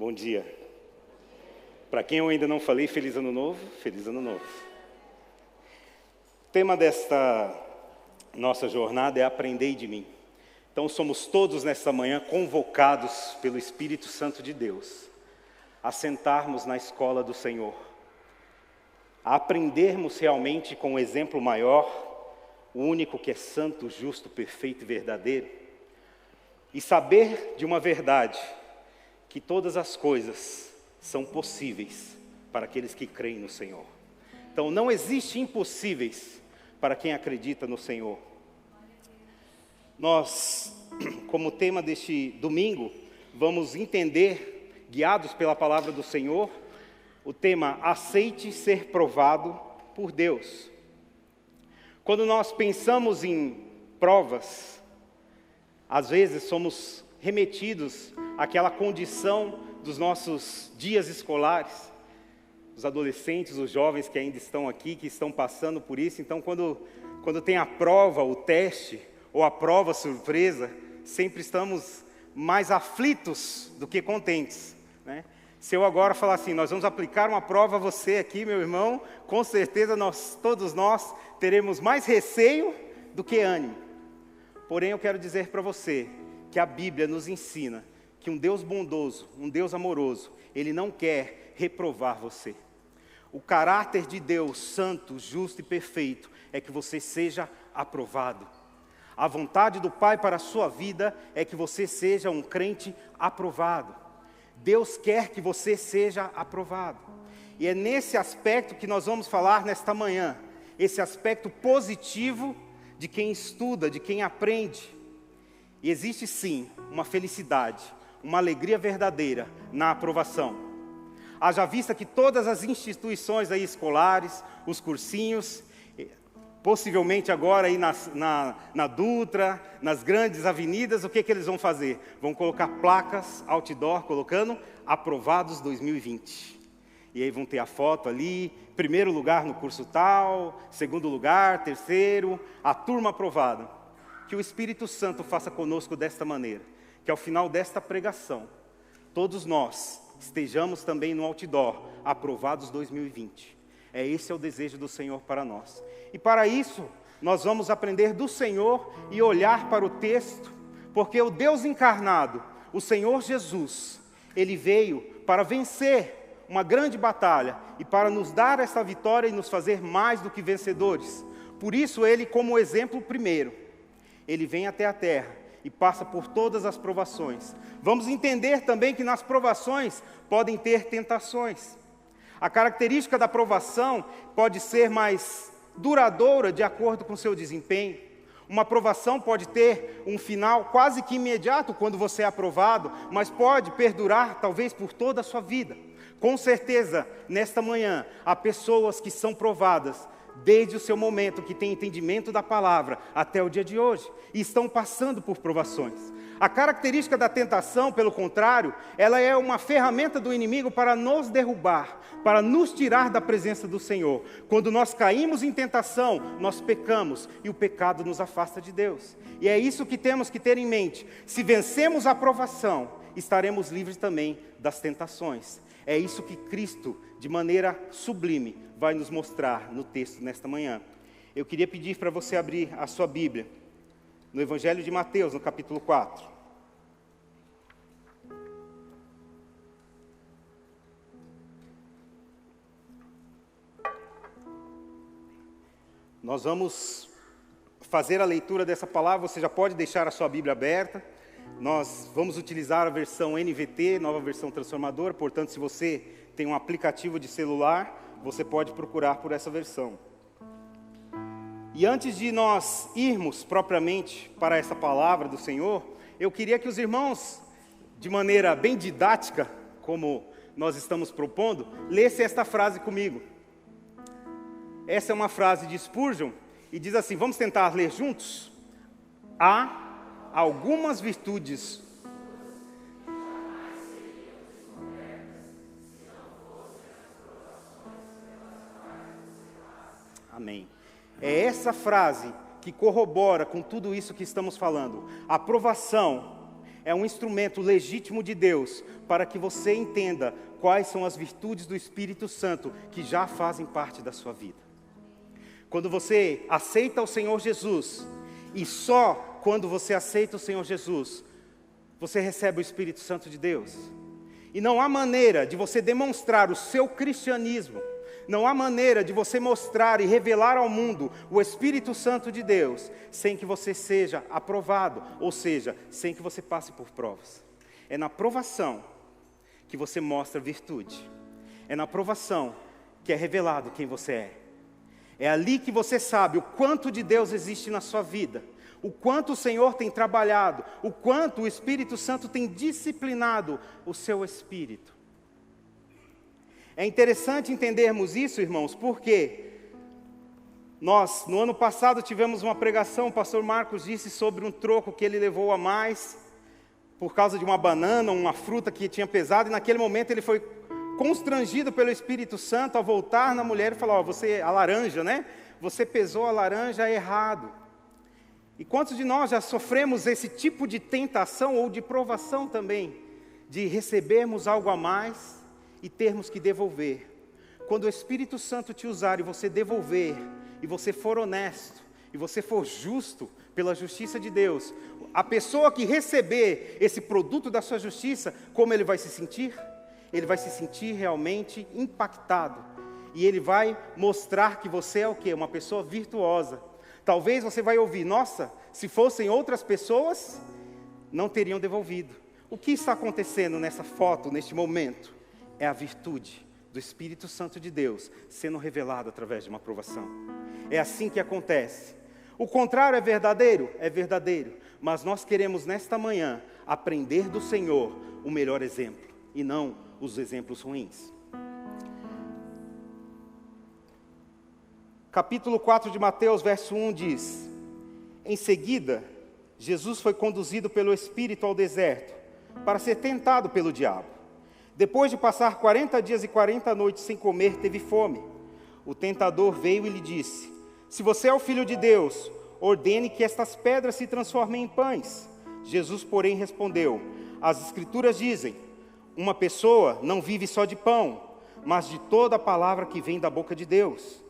Bom dia. Para quem eu ainda não falei, feliz ano novo, feliz ano novo. O tema desta nossa jornada é Aprendei de mim. Então somos todos nesta manhã convocados pelo Espírito Santo de Deus a sentarmos na escola do Senhor, a aprendermos realmente com o exemplo maior, o único que é santo, justo, perfeito e verdadeiro, e saber de uma verdade, que todas as coisas são possíveis para aqueles que creem no Senhor. Então não existe impossíveis para quem acredita no Senhor. Nós, como tema deste domingo, vamos entender, guiados pela palavra do Senhor, o tema aceite ser provado por Deus. Quando nós pensamos em provas, às vezes somos remetidos àquela condição dos nossos dias escolares, os adolescentes, os jovens que ainda estão aqui, que estão passando por isso. Então, quando tem a prova, o teste, ou a prova surpresa, sempre estamos mais aflitos do que contentes, né? Se eu agora falar assim, nós vamos aplicar uma prova a você aqui, meu irmão, com certeza todos nós teremos mais receio do que ânimo. Porém, eu quero dizer para você que a Bíblia nos ensina que um Deus bondoso, um Deus amoroso, Ele não quer reprovar você. O caráter de Deus, santo, justo e perfeito, é que você seja aprovado. A vontade do Pai para a sua vida é que você seja um crente aprovado. Deus quer que você seja aprovado. E é nesse aspecto que nós vamos falar nesta manhã, esse aspecto positivo de quem estuda, de quem aprende. E existe sim uma felicidade, uma alegria verdadeira na aprovação. Haja vista que todas as instituições aí escolares, os cursinhos, possivelmente agora aí na Dutra, nas grandes avenidas, o que eles vão fazer? Vão colocar placas, outdoor, colocando aprovados 2020. E aí vão ter a foto ali, primeiro lugar no curso tal, segundo lugar, terceiro, a turma aprovada. Que o Espírito Santo faça conosco desta maneira, que ao final desta pregação, todos nós estejamos também no outdoor, aprovados 2020. Esse é o desejo do Senhor para nós. E para isso, nós vamos aprender do Senhor e olhar para o texto, porque o Deus encarnado, o Senhor Jesus, Ele veio para vencer uma grande batalha e para nos dar essa vitória e nos fazer mais do que vencedores. Por isso, Ele, como exemplo primeiro, Ele vem até a terra e passa por todas as provações. Vamos entender também que nas provações podem ter tentações. A característica da provação pode ser mais duradoura de acordo com o seu desempenho. Uma provação pode ter um final quase que imediato quando você é aprovado, mas pode perdurar talvez por toda a sua vida. Com certeza, nesta manhã, há pessoas que são provadas desde o seu momento, que têm entendimento da palavra, até o dia de hoje, e estão passando por provações. A característica da tentação, pelo contrário, ela é uma ferramenta do inimigo para nos derrubar, para nos tirar da presença do Senhor. Quando nós caímos em tentação, nós pecamos, e o pecado nos afasta de Deus. E é isso que temos que ter em mente. Se vencemos a provação, estaremos livres também das tentações. É isso que Cristo, de maneira sublime, vai nos mostrar no texto nesta manhã. Eu queria pedir para você abrir a sua Bíblia, no Evangelho de Mateus, no capítulo 4. Nós vamos fazer a leitura dessa palavra. Você já pode deixar a sua Bíblia aberta. Nós vamos utilizar a versão NVT, nova versão transformadora. Portanto, se você tem um aplicativo de celular, você pode procurar por essa versão. E antes de nós irmos propriamente para essa palavra do Senhor, eu queria que os irmãos, de maneira bem didática, como nós estamos propondo, lessem esta frase comigo. Essa é uma frase de Spurgeon e diz assim, vamos tentar ler juntos? Há algumas virtudes. Amém. É essa frase que corrobora com tudo isso que estamos falando. A provação é um instrumento legítimo de Deus para que você entenda quais são as virtudes do Espírito Santo que já fazem parte da sua vida. Quando você aceita o Senhor Jesus, e só quando você aceita o Senhor Jesus, você recebe o Espírito Santo de Deus. E não há maneira de você demonstrar o seu cristianismo, não há maneira de você mostrar e revelar ao mundo o Espírito Santo de Deus, sem que você seja aprovado, ou seja, sem que você passe por provas. É na provação que você mostra virtude. É na provação que é revelado quem você é. É ali que você sabe o quanto de Deus existe na sua vida, o quanto o Senhor tem trabalhado, o quanto o Espírito Santo tem disciplinado o seu espírito. É interessante entendermos isso, irmãos, porque nós, no ano passado, tivemos uma pregação, o pastor Marcos disse sobre um troco que ele levou a mais, por causa de uma banana, uma fruta que tinha pesado, e naquele momento ele foi constrangido pelo Espírito Santo a voltar na mulher e falar, a laranja, né? Você pesou a laranja errado. E quantos de nós já sofremos esse tipo de tentação ou de provação também, de recebermos algo a mais e termos que devolver? Quando o Espírito Santo te usar e você devolver, e você for honesto, e você for justo pela justiça de Deus, a pessoa que receber esse produto da sua justiça, como ele vai se sentir? Ele vai se sentir realmente impactado. E ele vai mostrar que você é o quê? Uma pessoa virtuosa. Talvez você vai ouvir, nossa, se fossem outras pessoas, não teriam devolvido. O que está acontecendo nessa foto, neste momento? É a virtude do Espírito Santo de Deus sendo revelado através de uma aprovação. É assim que acontece. O contrário é verdadeiro? É verdadeiro. Mas nós queremos nesta manhã aprender do Senhor o melhor exemplo e não os exemplos ruins. Capítulo 4 de Mateus, verso 1 diz: em seguida, Jesus foi conduzido pelo Espírito ao deserto para ser tentado pelo diabo. Depois de passar 40 dias e 40 noites sem comer, teve fome. O tentador veio e lhe disse: se você é o Filho de Deus, ordene que estas pedras se transformem em pães. Jesus, porém, respondeu: as Escrituras dizem, uma pessoa não vive só de pão, mas de toda a palavra que vem da boca de Deus.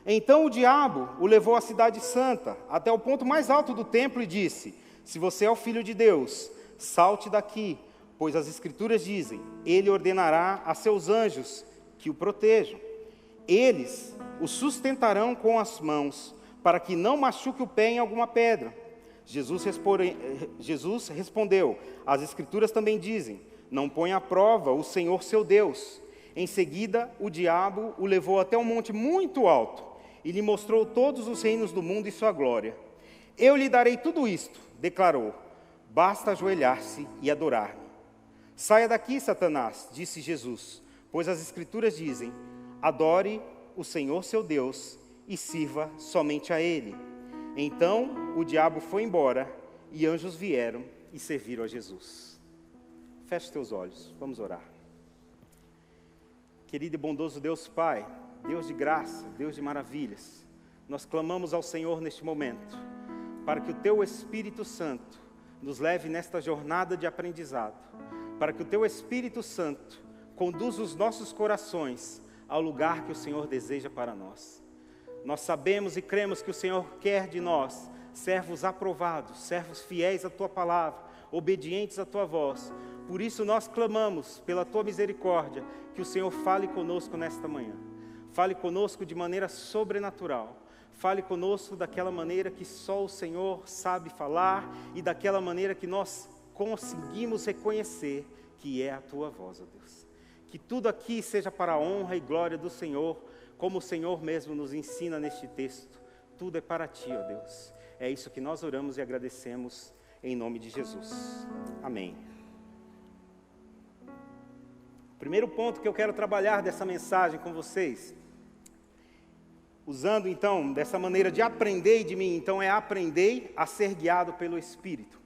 Então o diabo o levou à cidade santa, até o ponto mais alto do templo, e disse: se você é o Filho de Deus, salte daqui, pois as Escrituras dizem, ele ordenará a seus anjos que o protejam. Eles o sustentarão com as mãos, para que não machuque o pé em alguma pedra. Jesus respondeu: as Escrituras também dizem, não ponha à prova o Senhor seu Deus. Em seguida, o diabo o levou até um monte muito alto e lhe mostrou todos os reinos do mundo e sua glória. Eu lhe darei tudo isto, declarou, basta ajoelhar-se e adorar-me. Saia daqui, Satanás, disse Jesus, pois as Escrituras dizem, adore o Senhor seu Deus e sirva somente a Ele. Então o diabo foi embora e anjos vieram e serviram a Jesus. Feche teus olhos, vamos orar. Querido e bondoso Deus Pai, Deus de graça, Deus de maravilhas, nós clamamos ao Senhor neste momento, para que o Teu Espírito Santo nos leve nesta jornada de aprendizado, para que o Teu Espírito Santo conduza os nossos corações ao lugar que o Senhor deseja para nós. Nós sabemos e cremos que o Senhor quer de nós servos aprovados, servos fiéis à Tua palavra, obedientes à Tua voz. Por isso nós clamamos pela Tua misericórdia, que o Senhor fale conosco nesta manhã. Fale conosco de maneira sobrenatural. Fale conosco daquela maneira que só o Senhor sabe falar e daquela maneira que nós conseguimos reconhecer que é a Tua voz, ó Deus. Que tudo aqui seja para a honra e glória do Senhor, como o Senhor mesmo nos ensina neste texto. Tudo é para Ti, ó Deus. É isso que nós oramos e agradecemos em nome de Jesus. Amém. Primeiro ponto que eu quero trabalhar dessa mensagem com vocês, usando então dessa maneira de aprender de mim, então é aprender a ser guiado pelo Espírito.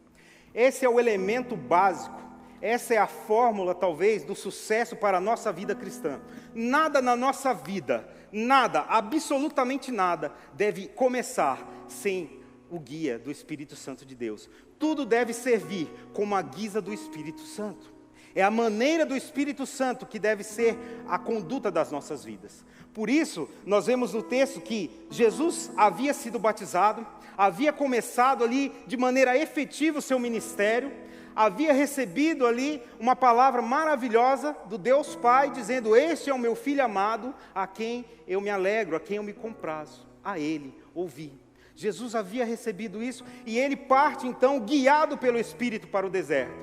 Esse é o elemento básico, essa é a fórmula talvez do sucesso para a nossa vida cristã. Nada na nossa vida, nada, absolutamente nada, deve começar sem o guia do Espírito Santo de Deus. Tudo deve servir como a guisa do Espírito Santo. É a maneira do Espírito Santo que deve ser a conduta das nossas vidas. Por isso, nós vemos no texto que Jesus havia sido batizado, havia começado ali de maneira efetiva o seu ministério, havia recebido ali uma palavra maravilhosa do Deus Pai, dizendo: este é o meu Filho amado, a quem eu me alegro, a quem eu me comprazo, a Ele ouvi. Jesus havia recebido isso e Ele parte então guiado pelo Espírito para o deserto.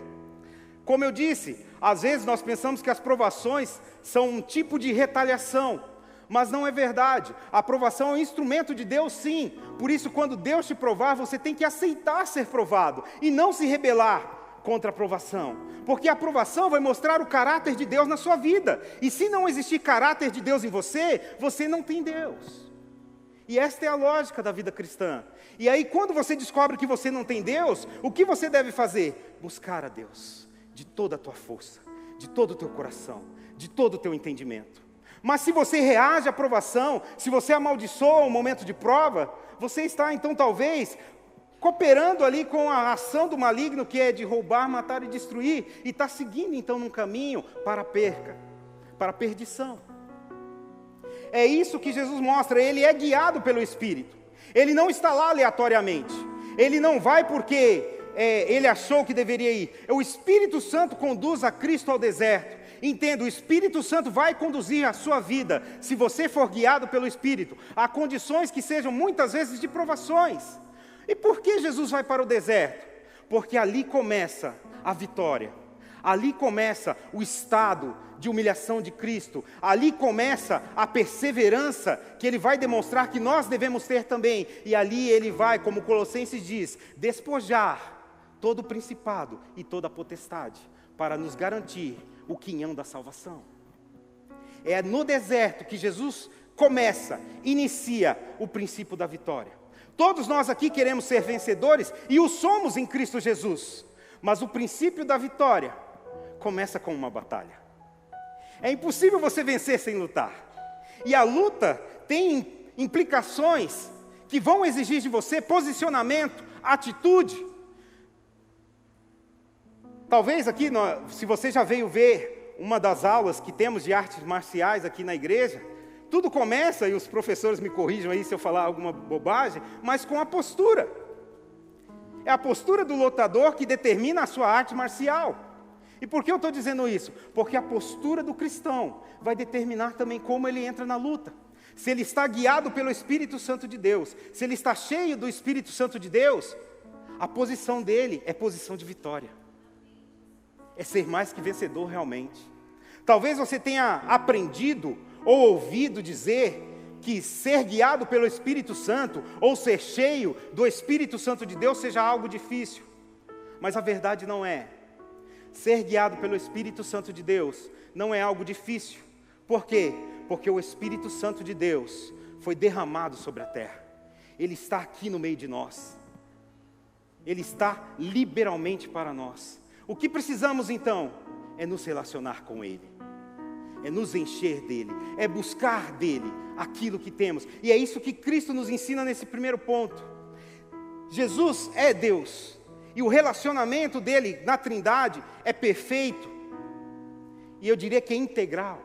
Como eu disse, às vezes nós pensamos que as provações são um tipo de retaliação, mas não é verdade. A provação é um instrumento de Deus, sim. Por isso, quando Deus te provar, você tem que aceitar ser provado e não se rebelar contra a provação, porque a provação vai mostrar o caráter de Deus na sua vida, e se não existir caráter de Deus em você, você não tem Deus. E esta é a lógica da vida cristã. E aí, quando você descobre que você não tem Deus, o que você deve fazer? Buscar a Deus de toda a tua força, de todo o teu coração, de todo o teu entendimento. Mas se você reage à provação, se você amaldiçoa um momento de prova, você está então talvez cooperando ali com a ação do maligno, que é de roubar, matar e destruir, e está seguindo então num caminho para a perca, para a perdição. É isso que Jesus mostra. Ele é guiado pelo Espírito. Ele não está lá aleatoriamente. Ele não vai porque ele achou que deveria ir. O Espírito Santo conduz a Cristo ao deserto. Entenda, o Espírito Santo vai conduzir a sua vida, se você for guiado pelo Espírito, a condições que sejam muitas vezes de provações. E por que Jesus vai para o deserto? Porque ali começa a vitória. Ali começa o estado de humilhação de Cristo. Ali começa a perseverança que Ele vai demonstrar que nós devemos ter também. E ali Ele vai, como Colossenses diz, despojar todo o principado e toda a potestade, para nos garantir o quinhão da salvação. É no deserto que Jesus inicia o princípio da vitória. Todos nós aqui queremos ser vencedores e o somos em Cristo Jesus. Mas o princípio da vitória começa com uma batalha. É impossível você vencer sem lutar. E a luta tem implicações que vão exigir de você posicionamento, atitude. Talvez aqui, se você já veio ver uma das aulas que temos de artes marciais aqui na igreja, tudo começa, e os professores me corrijam aí se eu falar alguma bobagem, mas com a postura. É a postura do lutador que determina a sua arte marcial. E por que eu estou dizendo isso? Porque a postura do cristão vai determinar também como ele entra na luta. Se ele está guiado pelo Espírito Santo de Deus, se ele está cheio do Espírito Santo de Deus, a posição dele é posição de vitória. É ser mais que vencedor realmente. Talvez você tenha aprendido ou ouvido dizer que ser guiado pelo Espírito Santo, ou ser cheio do Espírito Santo de Deus, seja algo difícil. Mas a verdade não é. Ser guiado pelo Espírito Santo de Deus não é algo difícil. Por quê? Porque o Espírito Santo de Deus foi derramado sobre a terra. Ele está aqui no meio de nós. Ele está liberalmente para nós. O que precisamos então é nos relacionar com Ele, é nos encher dEle, é buscar dEle aquilo que temos. E é isso que Cristo nos ensina nesse primeiro ponto. Jesus é Deus, e o relacionamento dEle na Trindade é perfeito, e eu diria que é integral.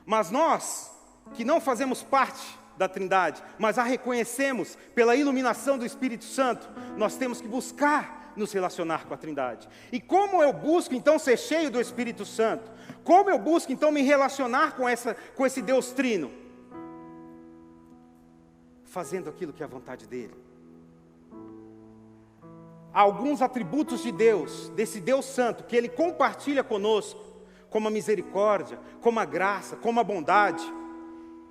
Mas nós, que não fazemos parte da Trindade, mas a reconhecemos pela iluminação do Espírito Santo, nós temos que buscar nos relacionar com a Trindade. E como eu busco então ser cheio do Espírito Santo? Como eu busco então me relacionar com esse Deus Trino? Fazendo aquilo que é a vontade dEle. Há alguns atributos de Deus, desse Deus Santo, que Ele compartilha conosco, como a misericórdia, como a graça, como a bondade.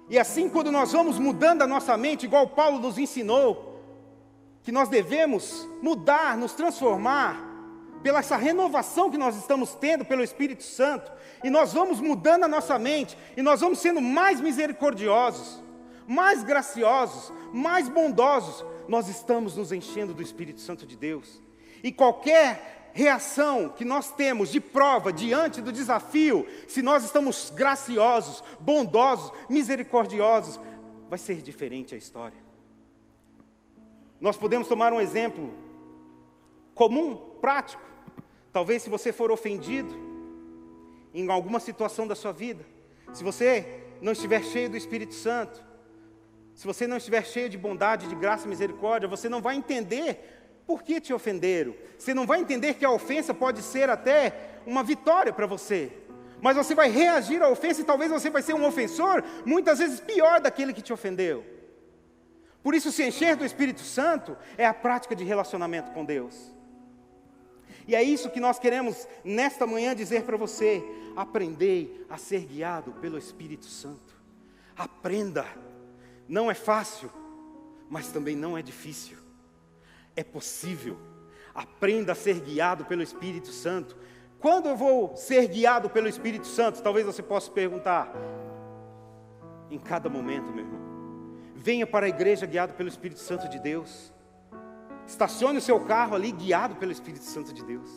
E assim, quando nós vamos mudando a nossa mente, igual Paulo nos ensinou, que nós devemos mudar, nos transformar, pela essa renovação que nós estamos tendo pelo Espírito Santo, e nós vamos mudando a nossa mente, e nós vamos sendo mais misericordiosos, mais graciosos, mais bondosos, nós estamos nos enchendo do Espírito Santo de Deus. E qualquer reação que nós temos de prova diante do desafio, se nós estamos graciosos, bondosos, misericordiosos, vai ser diferente a história. Nós podemos tomar um exemplo comum, prático. Talvez se você for ofendido em alguma situação da sua vida, se você não estiver cheio do Espírito Santo, se você não estiver cheio de bondade, de graça e misericórdia, você não vai entender por que te ofenderam. Você não vai entender que a ofensa pode ser até uma vitória para você. Mas você vai reagir à ofensa e talvez você vai ser um ofensor, muitas vezes pior daquele que te ofendeu. Por isso, se encher do Espírito Santo é a prática de relacionamento com Deus. E é isso que nós queremos nesta manhã dizer para você: aprendei a ser guiado pelo Espírito Santo. Aprenda. Não é fácil, mas também não é difícil. É possível. Aprenda a ser guiado pelo Espírito Santo. Quando eu vou ser guiado pelo Espírito Santo? Talvez você possa perguntar. Em cada momento, meu irmão. Venha para a igreja guiado pelo Espírito Santo de Deus. Estacione o seu carro ali guiado pelo Espírito Santo de Deus.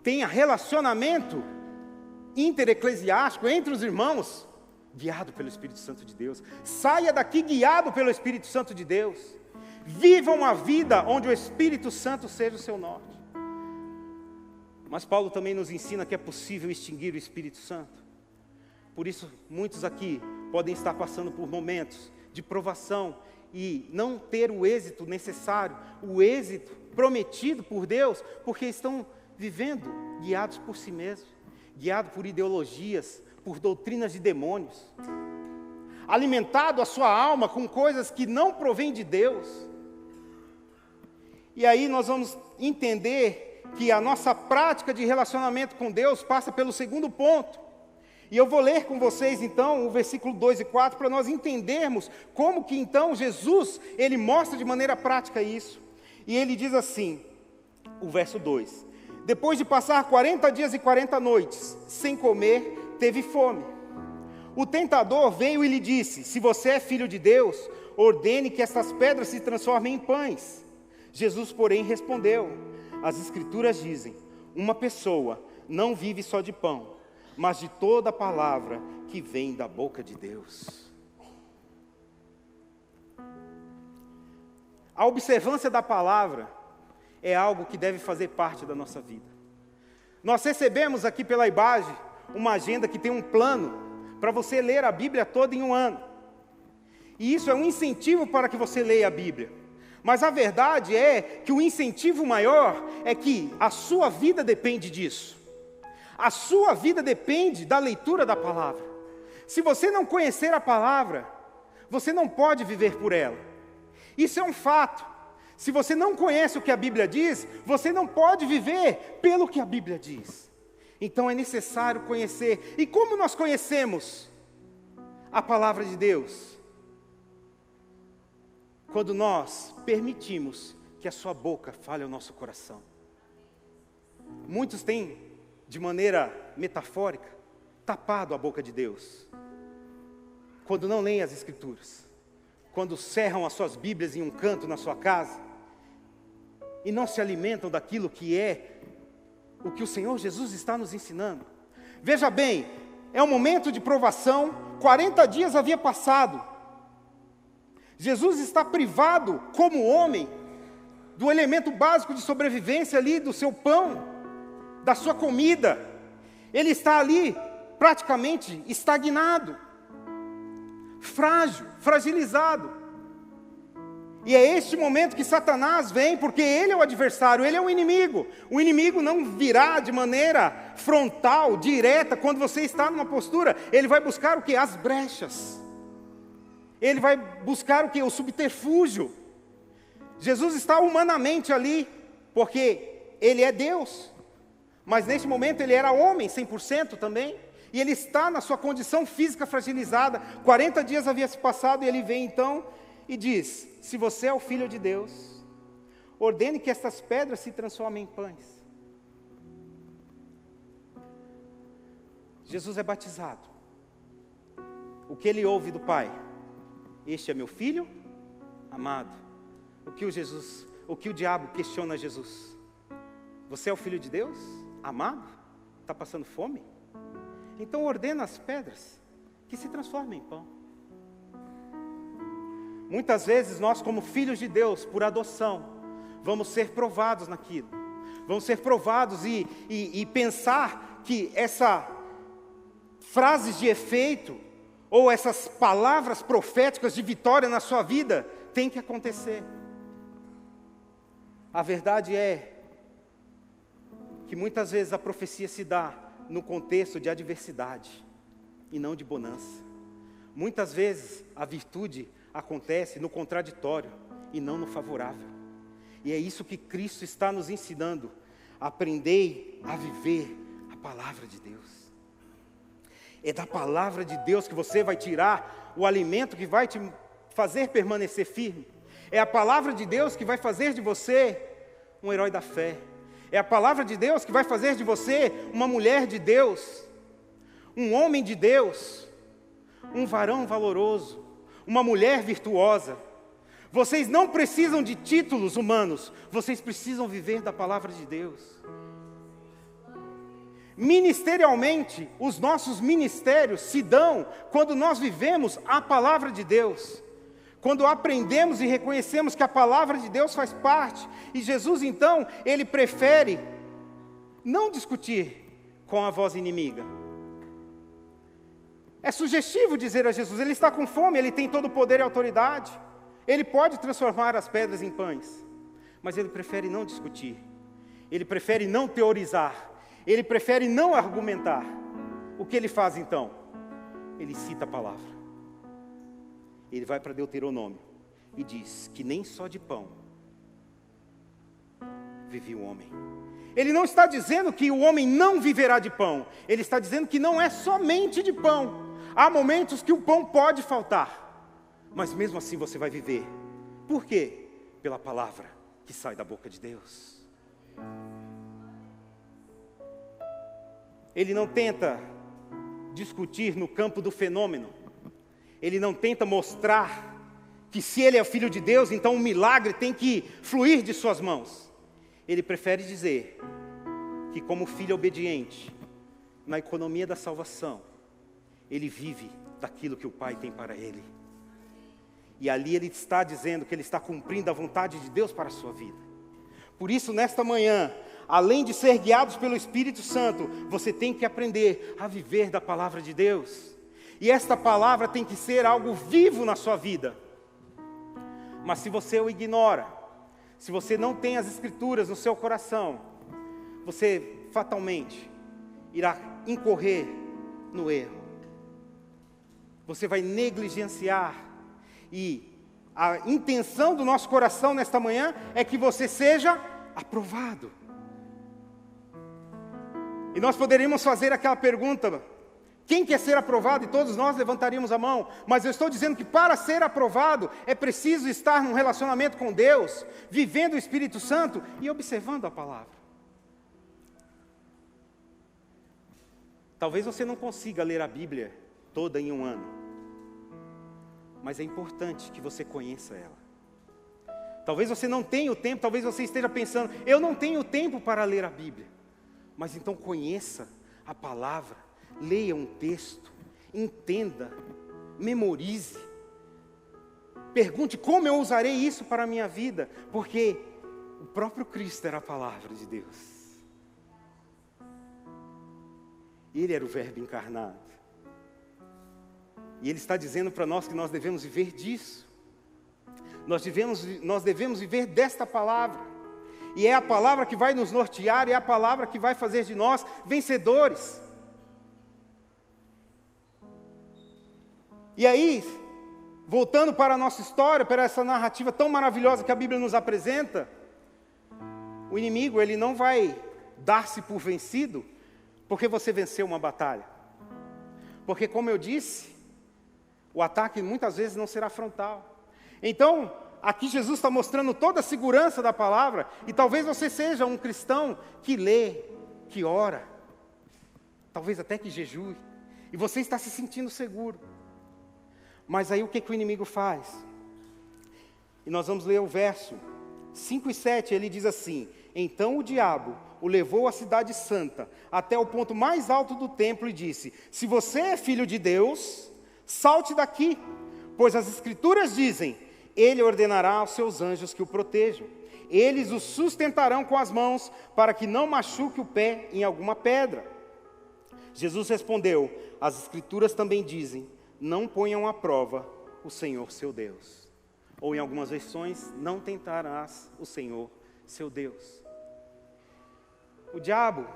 Tenha relacionamento intereclesiástico entre os irmãos, guiado pelo Espírito Santo de Deus. Saia daqui guiado pelo Espírito Santo de Deus. Viva uma vida onde o Espírito Santo seja o seu norte. Mas Paulo também nos ensina que é possível extinguir o Espírito Santo. Por isso, muitos aqui podem estar passando por momentos de provação e não ter o êxito necessário, o êxito prometido por Deus, porque estão vivendo guiados por si mesmos, guiados por ideologias, por doutrinas de demônios, alimentado a sua alma com coisas que não provêm de Deus. E aí nós vamos entender que a nossa prática de relacionamento com Deus passa pelo segundo ponto. E eu vou ler com vocês então o versículo 2 e 4 para nós entendermos como que então Jesus, ele mostra de maneira prática isso. E ele diz assim, o verso 2: depois de passar 40 dias e 40 noites sem comer, teve fome. O tentador veio e lhe disse: se você é filho de Deus, ordene que estas pedras se transformem em pães. Jesus, porém, respondeu: as Escrituras dizem, uma pessoa não vive só de pão, mas de toda a palavra que vem da boca de Deus. A observância da palavra é algo que deve fazer parte da nossa vida. Nós recebemos aqui pela IBAGE uma agenda que tem um plano para você ler a Bíblia toda em um ano. E isso é um incentivo para que você leia a Bíblia. Mas a verdade é que o incentivo maior é que a sua vida depende disso. A sua vida depende da leitura da palavra. Se você não conhecer a palavra, você não pode viver por ela. Isso é um fato. Se você não conhece o que a Bíblia diz, você não pode viver pelo que a Bíblia diz. Então é necessário conhecer. E como nós conhecemos a palavra de Deus? Quando nós permitimos que a sua boca fale ao nosso coração. Muitos têm, de maneira metafórica, tapado a boca de Deus. Quando não leem as Escrituras. Quando cerram as suas Bíblias em um canto na sua casa. E não se alimentam daquilo que é o que o Senhor Jesus está nos ensinando. Veja bem, é um momento de provação, 40 dias havia passado. Jesus está privado, como homem, do elemento básico de sobrevivência ali, do seu pão, da sua comida. Ele está ali, praticamente, estagnado, frágil, fragilizado. E é este momento que Satanás vem, porque ele é o adversário, ele é o inimigo. O inimigo não virá de maneira frontal, direta, quando você está numa postura. Ele vai buscar o quê? As brechas. Ele vai buscar o quê? O subterfúgio. Jesus está humanamente ali, porque ele é Deus. Mas neste momento ele era homem, 100% também. E ele está na sua condição física fragilizada. 40 dias havia se passado e ele vem então e diz: se você é o Filho de Deus, ordene que estas pedras se transformem em pães. Jesus é batizado. O que ele ouve do Pai? Este é meu filho amado. O que o diabo questiona Jesus? Você é o Filho de Deus? Amado? Está passando fome? Então ordena as pedras que se transformem em pão. Muitas vezes nós, como filhos de Deus, por adoção, vamos ser provados naquilo. Vamos ser provados e pensar que essa frases de efeito, ou essas palavras proféticas de vitória na sua vida, tem que acontecer. A verdade é que muitas vezes a profecia se dá no contexto de adversidade e não de bonança. Muitas vezes a virtude acontece no contraditório e não no favorável. E é isso que Cristo está nos ensinando. Aprendei a viver a palavra de Deus. É da palavra de Deus que você vai tirar o alimento que vai te fazer permanecer firme. É a palavra de Deus que vai fazer de você um herói da fé. É a palavra de Deus que vai fazer de você uma mulher de Deus, um homem de Deus, um varão valoroso, uma mulher virtuosa. Vocês não precisam de títulos humanos, vocês precisam viver da palavra de Deus. Ministerialmente, os nossos ministérios se dão quando nós vivemos a palavra de Deus. Quando aprendemos e reconhecemos que a palavra de Deus faz parte. E Jesus, então, ele prefere não discutir com a voz inimiga. É sugestivo dizer a Jesus, ele está com fome, ele tem todo o poder e autoridade. Ele pode transformar as pedras em pães. Mas ele prefere não discutir. Ele prefere não teorizar. Ele prefere não argumentar. O que ele faz então? Ele cita a palavra. Ele vai para Deuteronômio e diz que nem só de pão vive o homem. Ele não está dizendo que o homem não viverá de pão. Ele está dizendo que não é somente de pão. Há momentos que o pão pode faltar, mas mesmo assim você vai viver. Por quê? Pela palavra que sai da boca de Deus. Ele não tenta discutir no campo do fenômeno. Ele não tenta mostrar que se ele é filho de Deus, então um milagre tem que fluir de suas mãos. Ele prefere dizer que como filho obediente, na economia da salvação, ele vive daquilo que o Pai tem para ele. E ali ele está dizendo que ele está cumprindo a vontade de Deus para a sua vida. Por isso, nesta manhã, além de ser guiados pelo Espírito Santo, você tem que aprender a viver da palavra de Deus. E esta palavra tem que ser algo vivo na sua vida. Mas se você o ignora, se você não tem as Escrituras no seu coração, você fatalmente irá incorrer no erro. Você vai negligenciar. E a intenção do nosso coração nesta manhã é que você seja aprovado. E nós poderíamos fazer aquela pergunta: quem quer ser aprovado? E todos nós levantaríamos a mão. Mas eu estou dizendo que para ser aprovado é preciso estar num relacionamento com Deus, vivendo o Espírito Santo e observando a palavra. Talvez você não consiga ler a Bíblia toda em um ano, mas é importante que você conheça ela. Talvez você não tenha o tempo, talvez você esteja pensando, eu não tenho tempo para ler a Bíblia. Mas então conheça a palavra. Leia um texto, entenda, memorize. Pergunte como eu usarei isso para a minha vida, porque o próprio Cristo era a palavra de Deus. Ele era o Verbo encarnado. E Ele está dizendo para nós que nós devemos viver disso. Nós devemos viver desta palavra. E é a palavra que vai nos nortear, é a palavra que vai fazer de nós vencedores. E aí, voltando para a nossa história, para essa narrativa tão maravilhosa que a Bíblia nos apresenta, o inimigo, ele não vai dar-se por vencido, porque você venceu uma batalha. Porque, como eu disse, o ataque muitas vezes não será frontal. Então, aqui Jesus está mostrando toda a segurança da palavra, e talvez você seja um cristão que lê, que ora, talvez até que jejue, e você está se sentindo seguro. Mas aí o que o inimigo faz? E nós vamos ler o verso 5 e 7, ele diz assim: então o diabo o levou à cidade santa, até o ponto mais alto do templo, e disse: se você é filho de Deus, salte daqui, pois as Escrituras dizem, Ele ordenará aos seus anjos que o protejam. Eles o sustentarão com as mãos, para que não machuque o pé em alguma pedra. Jesus respondeu: as Escrituras também dizem, não ponham à prova o Senhor seu Deus. Ou em algumas versões, não tentarás o Senhor seu Deus. O diabo,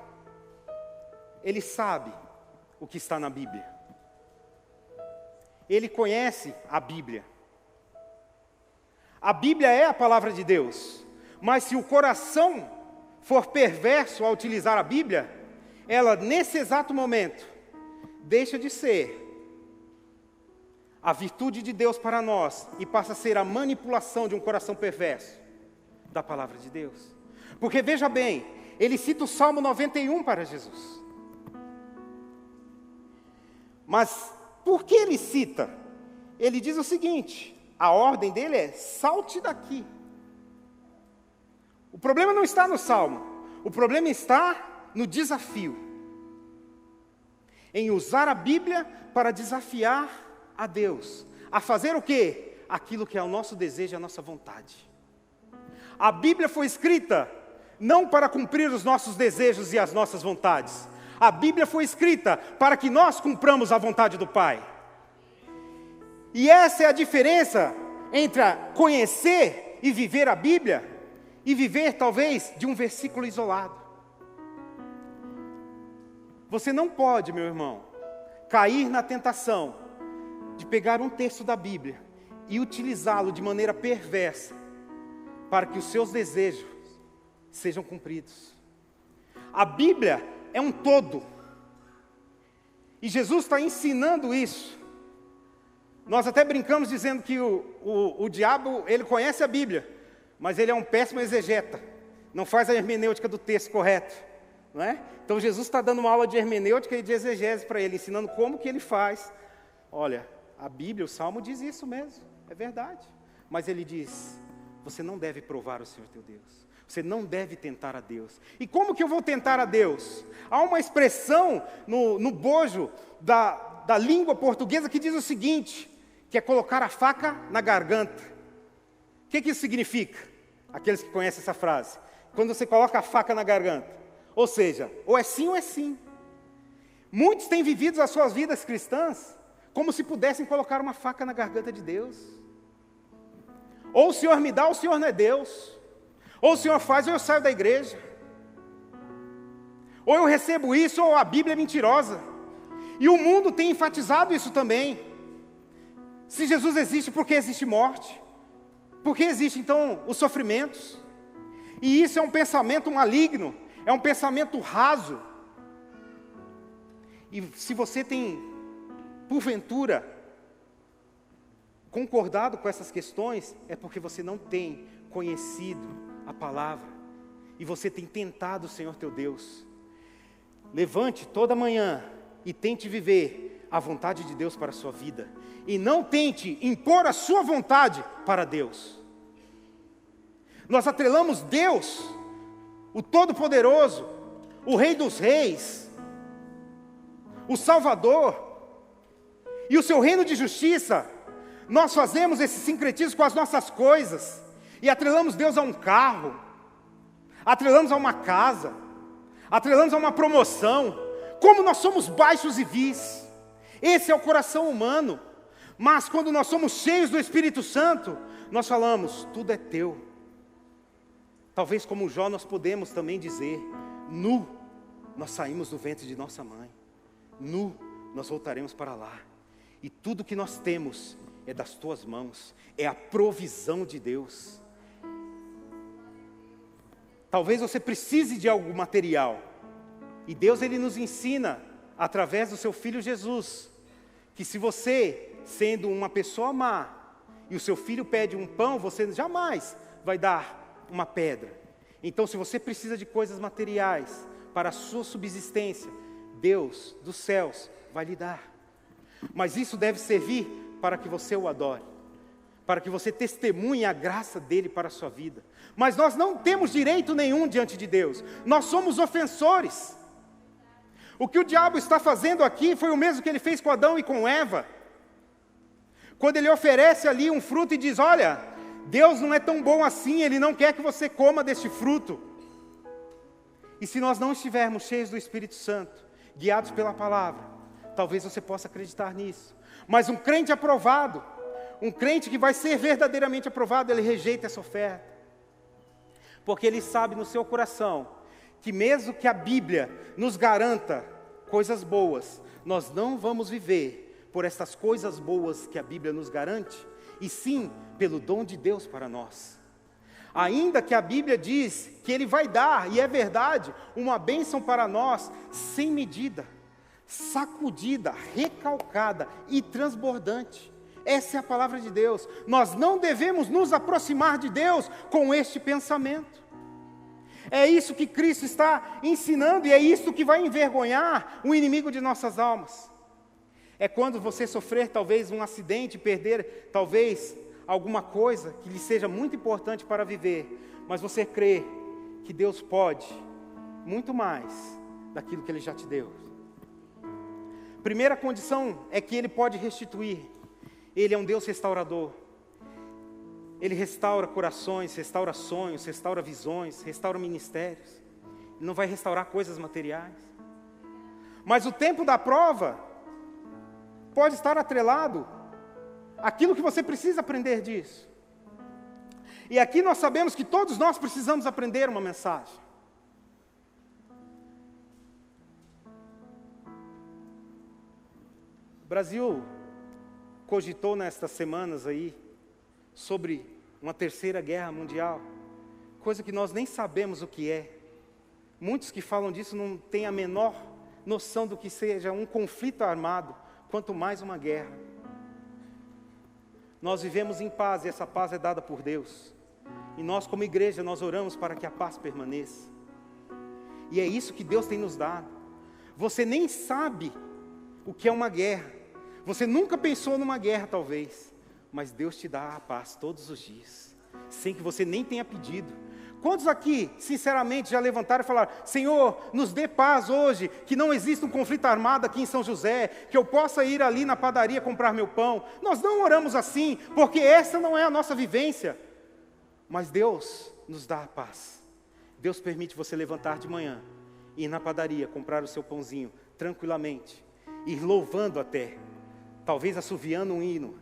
ele sabe o que está na Bíblia. Ele conhece a Bíblia. A Bíblia é a palavra de Deus. Mas se o coração for perverso ao utilizar a Bíblia, ela, nesse exato momento, deixa de ser a virtude de Deus para nós e passa a ser a manipulação de um coração perverso da palavra de Deus. Porque veja bem, ele cita o Salmo 91 para Jesus. Mas por que ele cita? Ele diz o seguinte, a ordem dele é: salte daqui. O problema não está no Salmo, o problema está no desafio. Em usar a Bíblia para desafiar a Deus. A fazer o quê? Aquilo que é o nosso desejo e a nossa vontade. A Bíblia foi escrita não para cumprir os nossos desejos e as nossas vontades. A Bíblia foi escrita para que nós cumpramos a vontade do Pai. E essa é a diferença entre conhecer e viver a Bíblia e viver, talvez, de um versículo isolado. Você não pode, meu irmão, cair na tentação de pegar um texto da Bíblia e utilizá-lo de maneira perversa para que os seus desejos sejam cumpridos. A Bíblia é um todo. E Jesus está ensinando isso. Nós até brincamos dizendo que o diabo, ele conhece a Bíblia, mas ele é um péssimo exegeta, não faz a hermenêutica do texto correto, não é? Então Jesus está dando uma aula de hermenêutica e de exegese para ele, ensinando como que ele faz. Olha, a Bíblia, o Salmo diz isso mesmo, é verdade. Mas ele diz, você não deve provar o Senhor teu Deus, você não deve tentar a Deus. E como que eu vou tentar a Deus? Há uma expressão no bojo da língua portuguesa que diz o seguinte, que é colocar a faca na garganta. O que isso significa? Aqueles que conhecem essa frase. Quando você coloca a faca na garganta. Ou seja, ou é sim ou é sim. Muitos têm vivido as suas vidas cristãs como se pudessem colocar uma faca na garganta de Deus. Ou o Senhor me dá, ou o Senhor não é Deus. Ou o Senhor faz, ou eu saio da igreja. Ou eu recebo isso, ou a Bíblia é mentirosa. E o mundo tem enfatizado isso também. Se Jesus existe, por que existe morte? Por que existem, então, os sofrimentos? E isso é um pensamento maligno, é um pensamento raso. E se você tem, porventura, concordado com essas questões, é porque você não tem conhecido a palavra. E você tem tentado o Senhor teu Deus. Levante toda manhã e tente viver a vontade de Deus para a sua vida. E não tente impor a sua vontade para Deus. Nós atrelamos Deus, o Todo-Poderoso, o Rei dos Reis, o Salvador, e o seu reino de justiça. Nós fazemos esse sincretismo com as nossas coisas, e atrelamos Deus a um carro, atrelamos a uma casa, atrelamos a uma promoção. Como nós somos baixos e vis. Esse é o coração humano. Mas quando nós somos cheios do Espírito Santo, nós falamos, tudo é teu. Talvez como Jó nós podemos também dizer, nu nós saímos do ventre de nossa mãe, nu nós voltaremos para lá. E tudo que nós temos é das tuas mãos, é a provisão de Deus. Talvez você precise de algo material. E Deus, Ele nos ensina, através do seu Filho Jesus, que se você, sendo uma pessoa má, e o seu filho pede um pão, você jamais vai dar uma pedra. Então, se você precisa de coisas materiais para a sua subsistência, Deus dos céus vai lhe dar. Mas isso deve servir para que você o adore, para que você testemunhe a graça dele para a sua vida. Mas nós não temos direito nenhum diante de Deus, nós somos ofensores. O que o diabo está fazendo aqui foi o mesmo que ele fez com Adão e com Eva. Quando ele oferece ali um fruto e diz, olha, Deus não é tão bom assim, Ele não quer que você coma deste fruto. E se nós não estivermos cheios do Espírito Santo, guiados pela palavra, talvez você possa acreditar nisso. Mas um crente aprovado, um crente que vai ser verdadeiramente aprovado, ele rejeita essa oferta. Porque ele sabe no seu coração, que mesmo que a Bíblia nos garanta coisas boas, nós não vamos viver por essas coisas boas que a Bíblia nos garante, e sim pelo dom de Deus para nós. Ainda que a Bíblia diz que Ele vai dar, e é verdade, uma bênção para nós, sem medida, sacudida, recalcada e transbordante. Essa é a palavra de Deus. Nós não devemos nos aproximar de Deus com este pensamento. É isso que Cristo está ensinando, e é isso que vai envergonhar o inimigo de nossas almas. É quando você sofrer talvez um acidente, perder talvez alguma coisa que lhe seja muito importante para viver, mas você crê que Deus pode muito mais daquilo que Ele já te deu. Primeira condição é que Ele pode restituir. Ele é um Deus restaurador. Ele restaura corações, restaura sonhos, restaura visões, restaura ministérios. Ele não vai restaurar coisas materiais. Mas o tempo da prova pode estar atrelado àquilo que você precisa aprender disso. E aqui nós sabemos que todos nós precisamos aprender uma mensagem. O Brasil cogitou nestas semanas aí sobre uma terceira guerra mundial, coisa que nós nem sabemos o que é. Muitos que falam disso não têm a menor noção do que seja um conflito armado, quanto mais uma guerra. Nós vivemos em paz, e essa paz é dada por Deus. E nós, como igreja, nós oramos para que a paz permaneça. E é isso que Deus tem nos dado. Você nem sabe o que é uma guerra. Você nunca pensou numa guerra, talvez. Mas Deus te dá a paz todos os dias, sem que você nem tenha pedido. Quantos aqui, sinceramente, já levantaram e falaram: Senhor, nos dê paz hoje, que não exista um conflito armado aqui em São José, que eu possa ir ali na padaria comprar meu pão. Nós não oramos assim, porque essa não é a nossa vivência. Mas Deus nos dá a paz. Deus permite você levantar de manhã, ir na padaria, comprar o seu pãozinho, tranquilamente, ir louvando até, talvez assoviando um hino,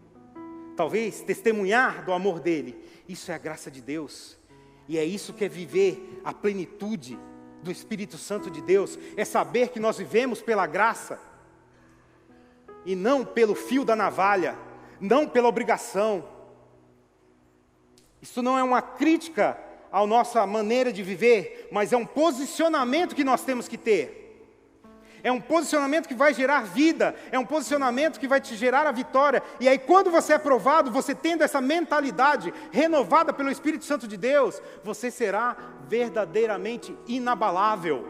talvez testemunhar do amor dEle. Isso é a graça de Deus. E é isso que é viver a plenitude do Espírito Santo de Deus. É saber que nós vivemos pela graça, e não pelo fio da navalha, não pela obrigação. Isso não é uma crítica à nossa maneira de viver, mas é um posicionamento que nós temos que ter. É um posicionamento que vai gerar vida, é um posicionamento que vai te gerar a vitória. E aí quando você é provado, você tendo essa mentalidade renovada pelo Espírito Santo de Deus, você será verdadeiramente inabalável.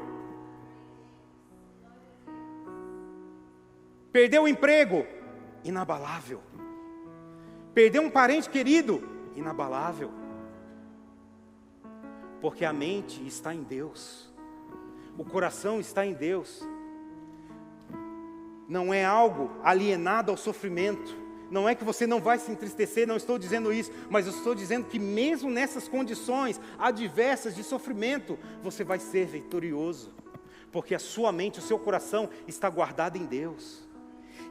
Perdeu o emprego? Inabalável. Perdeu um parente querido? Inabalável. Porque a mente está em Deus, o coração está em Deus. Não é algo alienado ao sofrimento. Não é que você não vai se entristecer, não estou dizendo isso, mas eu estou dizendo que mesmo nessas condições adversas de sofrimento, você vai ser vitorioso, porque a sua mente, o seu coração está guardado em Deus.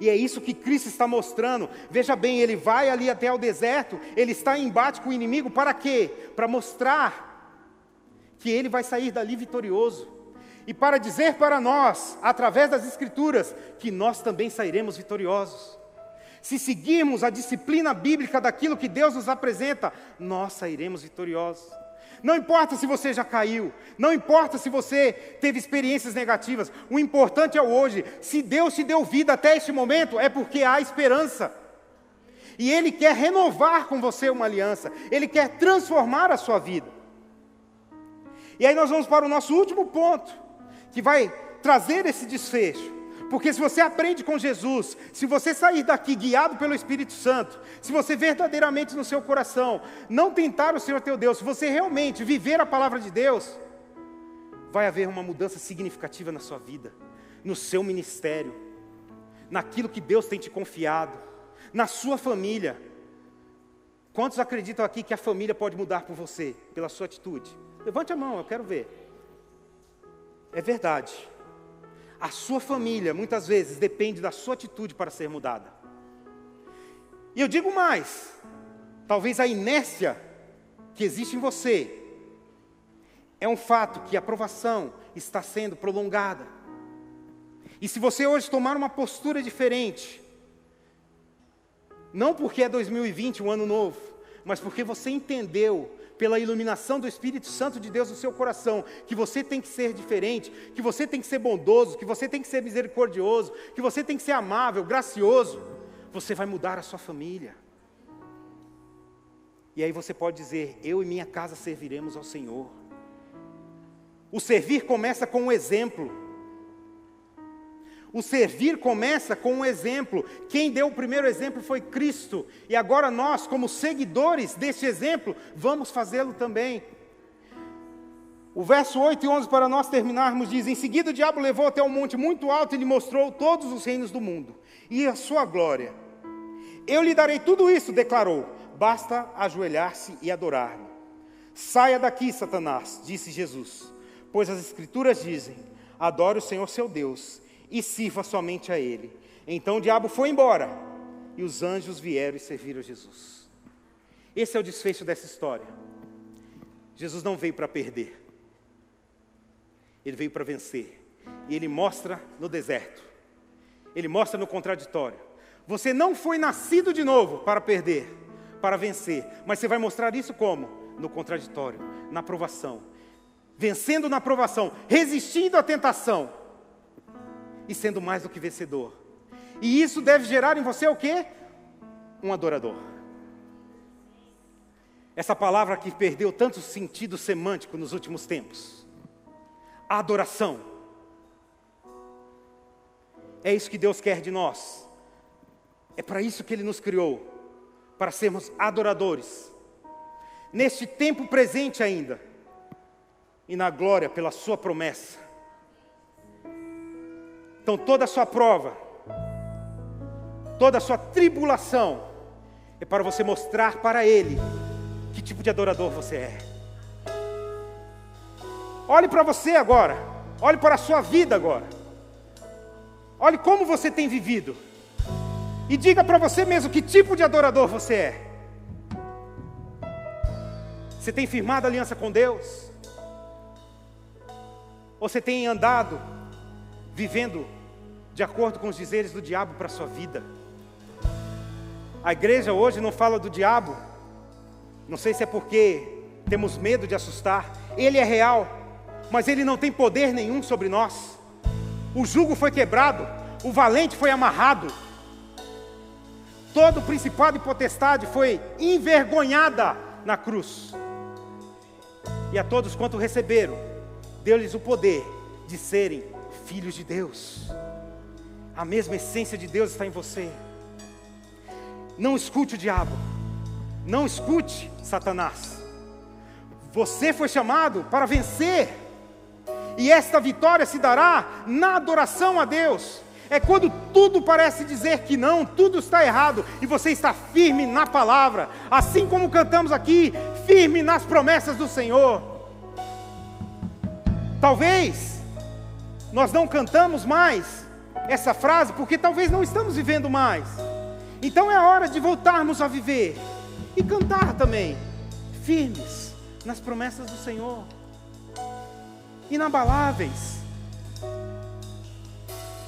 E é isso que Cristo está mostrando. Veja bem, Ele vai ali até o deserto, Ele está em embate com o inimigo, para quê? Para mostrar que Ele vai sair dali vitorioso. E para dizer para nós, através das Escrituras, que nós também sairemos vitoriosos. Se seguirmos a disciplina bíblica daquilo que Deus nos apresenta, nós sairemos vitoriosos. Não importa se você já caiu, não importa se você teve experiências negativas, o importante é o hoje. Se Deus te deu vida até este momento, é porque há esperança. E Ele quer renovar com você uma aliança, Ele quer transformar a sua vida. E aí nós vamos para o nosso último ponto, que vai trazer esse desfecho. Porque se você aprende com Jesus, se você sair daqui guiado pelo Espírito Santo, se você verdadeiramente no seu coração não tentar o Senhor teu Deus, se você realmente viver a palavra de Deus, vai haver uma mudança significativa na sua vida, no seu ministério, naquilo que Deus tem te confiado, na sua família. Quantos acreditam aqui que a família pode mudar por você, pela sua atitude? Levante a mão, eu quero ver. É verdade. A sua família, muitas vezes, depende da sua atitude para ser mudada. E eu digo mais, talvez a inércia que existe em você é um fato que a aprovação está sendo prolongada. E se você hoje tomar uma postura diferente, não porque é 2020, um ano novo, mas porque você entendeu, pela iluminação do Espírito Santo de Deus no seu coração, que você tem que ser diferente, que você tem que ser bondoso, que você tem que ser misericordioso, que você tem que ser amável, gracioso, você vai mudar a sua família. E aí você pode dizer, eu e minha casa serviremos ao Senhor. O servir começa com um exemplo. O servir começa com um exemplo. Quem deu o primeiro exemplo foi Cristo. E agora nós, como seguidores deste exemplo, vamos fazê-lo também. O verso 8 e 11, para nós terminarmos, diz: em seguida o diabo levou até um monte muito alto e lhe mostrou todos os reinos do mundo e a sua glória. Eu lhe darei tudo isso, declarou. Basta ajoelhar-se e adorar-me. Saia daqui, Satanás, disse Jesus, pois as Escrituras dizem, adore o Senhor seu Deus e sirva somente a Ele. Então o diabo foi embora e os anjos vieram e serviram a Jesus. Esse é o desfecho dessa história. Jesus não veio para perder, Ele veio para vencer. E Ele mostra no deserto, Ele mostra no contraditório. Você não foi nascido de novo para perder, para vencer, mas você vai mostrar isso como? No contraditório, na provação. Vencendo na provação, resistindo à tentação e sendo mais do que vencedor. E isso deve gerar em você o quê? Um adorador. Essa palavra que perdeu tanto sentido semântico nos últimos tempos. A adoração. É isso que Deus quer de nós. É para isso que Ele nos criou, para sermos adoradores, neste tempo presente ainda, e na glória pela sua promessa. Então toda a sua prova, toda a sua tribulação, é para você mostrar para Ele, que tipo de adorador você é. Olhe para você agora, olhe para a sua vida agora, olhe como você tem vivido, e diga para você mesmo que tipo de adorador você é. Você tem firmado aliança com Deus? Ou você tem andado, vivendo de acordo com os dizeres do diabo para a sua vida? A igreja hoje não fala do diabo, não sei se é porque temos medo de assustar. Ele é real, mas ele não tem poder nenhum sobre nós. O jugo foi quebrado, o valente foi amarrado. Todo principado e potestade foi envergonhada na cruz. E a todos quanto receberam, deu-lhes o poder de serem filhos de Deus. A mesma essência de Deus está em você. Não escute o diabo, não escute Satanás. Você foi chamado para vencer, e esta vitória se dará na adoração a Deus. É quando tudo parece dizer que não, tudo está errado, e você está firme na palavra, assim como cantamos aqui, firme nas promessas do Senhor. Talvez nós não cantamos mais essa frase, porque talvez não estamos vivendo mais. Então é a hora de voltarmos a viver, e cantar também, firmes nas promessas do Senhor, inabaláveis.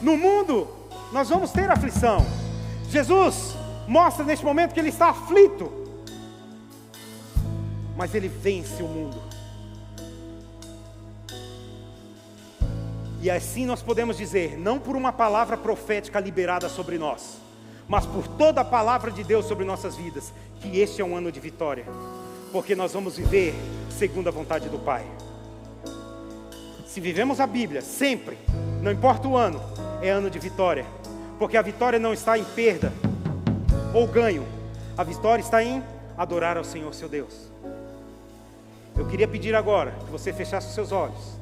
No mundo, nós vamos ter aflição. Jesus mostra neste momento que Ele está aflito, mas Ele vence o mundo. E assim nós podemos dizer, não por uma palavra profética liberada sobre nós, mas por toda a palavra de Deus sobre nossas vidas, que este é um ano de vitória, porque nós vamos viver segundo a vontade do Pai. Se vivemos a Bíblia sempre, não importa o ano, é ano de vitória, porque a vitória não está em perda ou ganho, a vitória está em adorar ao Senhor seu Deus. Eu queria pedir agora que você fechasse os seus olhos,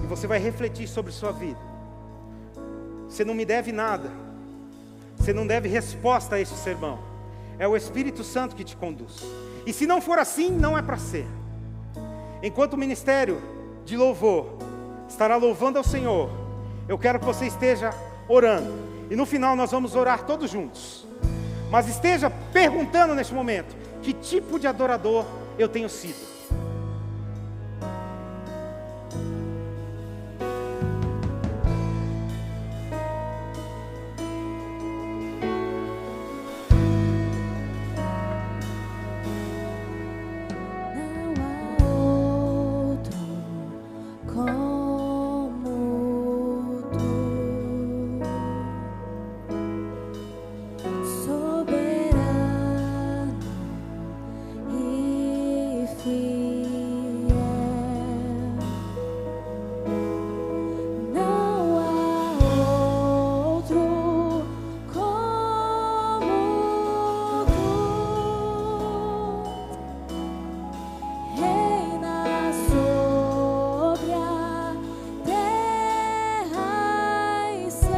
e você vai refletir sobre sua vida. Você não me deve nada, Você não deve resposta a este sermão. É o Espírito Santo que te conduz. E se não for assim, não é para ser. Enquanto o ministério de louvor estará louvando ao Senhor, eu quero que você esteja orando. E no final nós vamos orar todos juntos. Mas esteja perguntando neste momento: que tipo de adorador eu tenho sido? Soberano e fiel, não há outro como tu, reina sobre a terra e céu.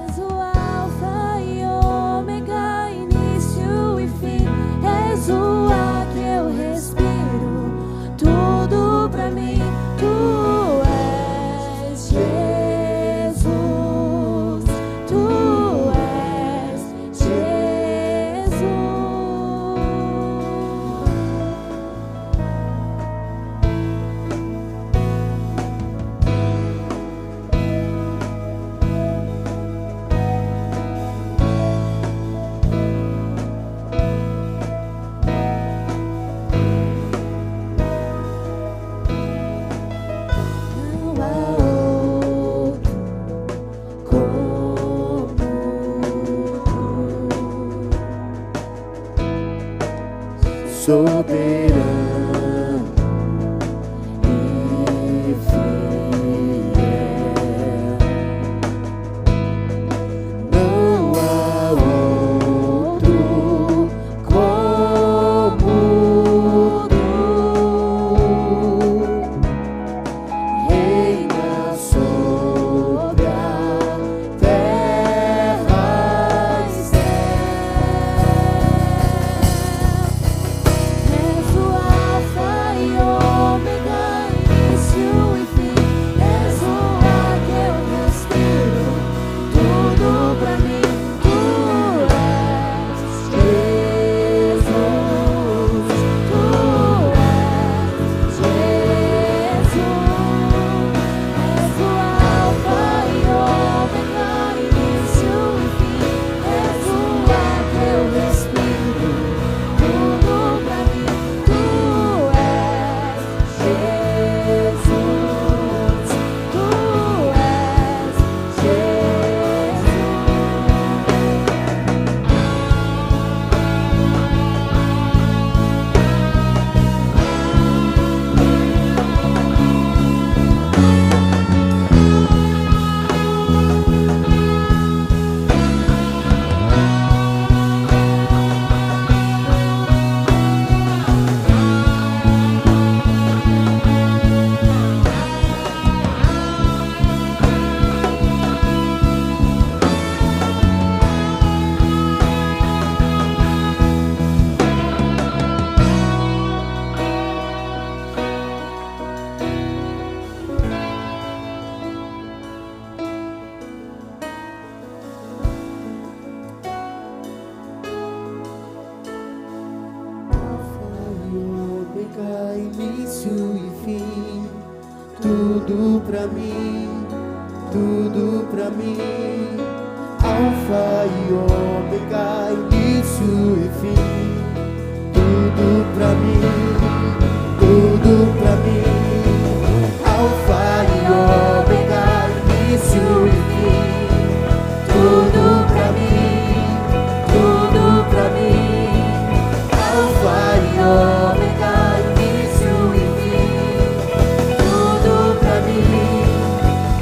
És o Alfa e Ômega, início e fim. És o ar que eu respiro, tudo pra mim. Tu és Jesus, tu és Jesus. És o Alfa e Ômega, início e fim. És o ar que eu respiro, tudo pra mim. Tu és Jesus, tu és Jesus. Alfa e Ômega, início e fim, tudo pra mim, tudo pra mim. Alfa e Ômega, início e fim, tudo pra mim, tudo pra mim. Alfa e Ômega, início e fim, tudo pra mim, tudo pra mim. Alfa e Ômega, início e fim, tudo pra mim,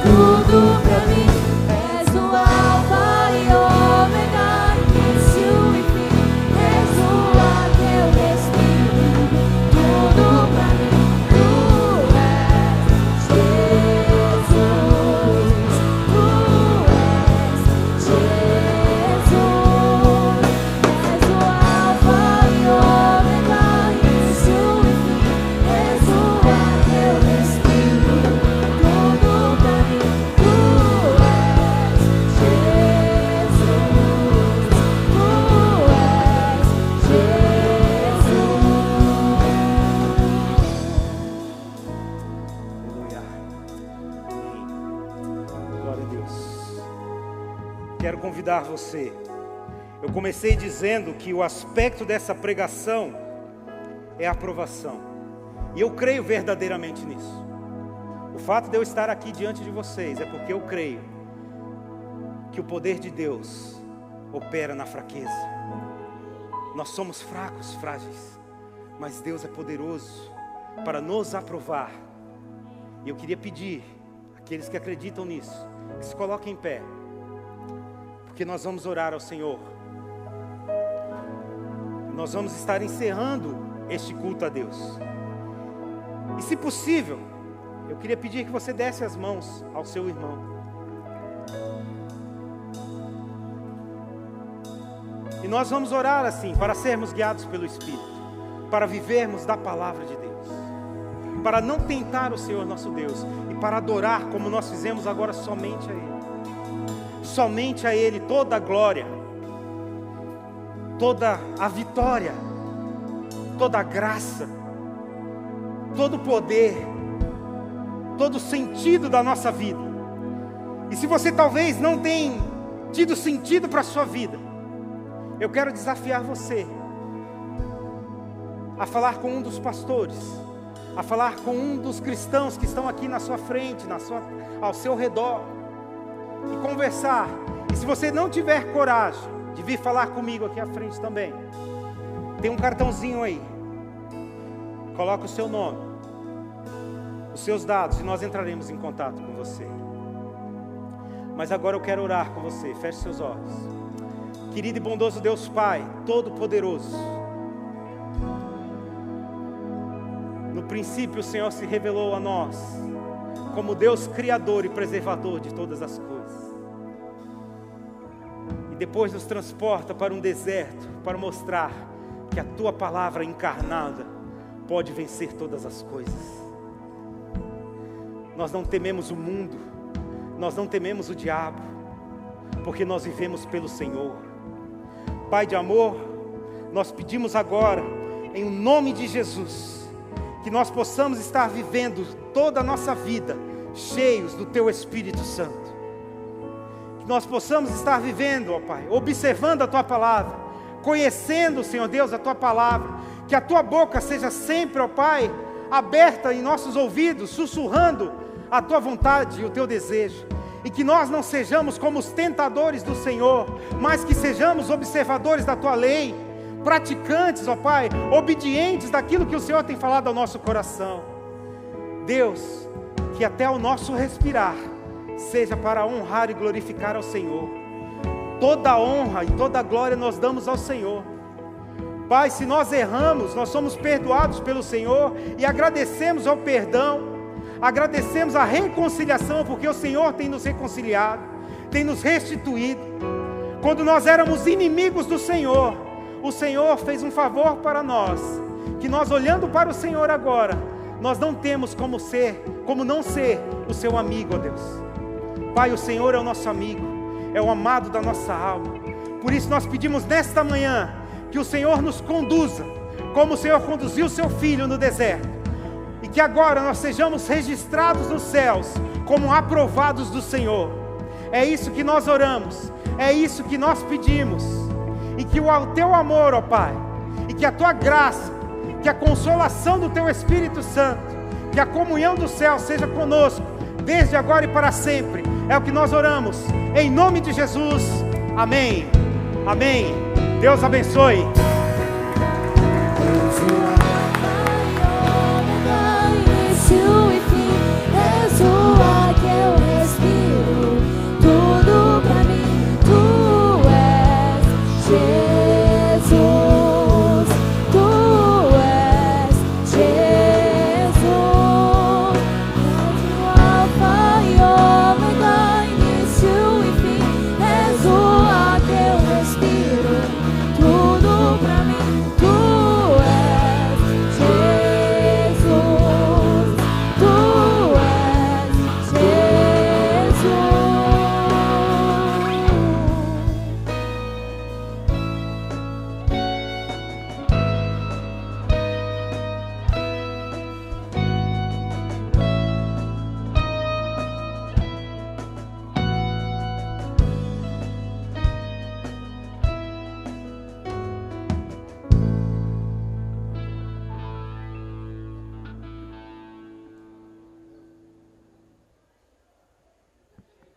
tudo pra mim. És o Alfa e Ômega, início e fim. És o ar que eu respiro, tudo pra mim. quero convidar você. Eu comecei dizendo que o aspecto dessa pregação é a aprovação. E eu creio verdadeiramente nisso. O fato de eu estar aqui diante de vocês é porque eu creio que o poder de Deus opera na fraqueza. Nós somos fracos, frágeis, mas Deus é poderoso para nos aprovar. E eu queria pedir àqueles que acreditam nisso, que se coloquem em pé, porque nós vamos orar ao Senhor. Nós vamos estar encerrando este culto a Deus. E se possível, eu queria pedir que você desse as mãos ao seu irmão. E nós vamos orar assim, para sermos guiados pelo Espírito, para vivermos da palavra de Deus, para não tentar o Senhor nosso Deus, e para adorar como nós fizemos agora somente a Ele. Somente a Ele toda a glória, toda a vitória, toda a graça, todo o poder, todo o sentido da nossa vida. E se você talvez não tenha tido sentido para a sua vida, eu quero desafiar você a falar com um dos pastores, a falar com um dos cristãos que estão aqui na sua frente, ao seu redor, e conversar. E se você não tiver coragem de vir falar comigo aqui à frente também, tem um cartãozinho aí, coloca o seu nome, os seus dados, e nós entraremos em contato com você. Mas agora eu quero orar com você. Feche seus olhos. Querido e bondoso Deus Pai, Todo-Poderoso, no princípio o Senhor se revelou a nós como Deus Criador e Preservador de todas as coisas, e depois nos transporta para um deserto para mostrar que a Tua Palavra encarnada pode vencer todas as coisas. Nós não tememos o mundo, nós não tememos o diabo, porque nós vivemos pelo Senhor. Pai de amor, nós pedimos agora, em nome de Jesus, que nós possamos estar vivendo toda a nossa vida cheios do Teu Espírito Santo. Que nós possamos estar vivendo, ó Pai, observando a Tua Palavra, conhecendo, Senhor Deus, a Tua Palavra. Que a Tua boca seja sempre, ó Pai, aberta em nossos ouvidos, sussurrando a Tua vontade e o Teu desejo. E que nós não sejamos como os tentadores do Senhor, mas que sejamos observadores da Tua lei, praticantes, ó Pai, obedientes daquilo que o Senhor tem falado ao nosso coração. Deus, que até o nosso respirar seja para honrar e glorificar ao Senhor. Toda a honra e toda a glória nós damos ao Senhor. Pai, se nós erramos, nós somos perdoados pelo Senhor e agradecemos ao perdão. Agradecemos a reconciliação, porque o Senhor tem nos reconciliado, tem nos restituído. Quando nós éramos inimigos do Senhor, o Senhor fez um favor para nós, que nós olhando para o Senhor agora, nós não temos como não ser o seu amigo, ó Deus. Pai, o Senhor é o nosso amigo, é o amado da nossa alma. Por isso nós pedimos nesta manhã, que o Senhor nos conduza, como o Senhor conduziu o seu Filho no deserto. E que agora nós sejamos registrados nos céus como aprovados do Senhor. É isso que nós oramos, é isso que nós pedimos. E que o Teu amor, ó Pai, e que a Tua graça, que a consolação do Teu Espírito Santo, que a comunhão do céu seja conosco, desde agora e para sempre. É o que nós oramos, em nome de Jesus, amém, amém. Deus abençoe.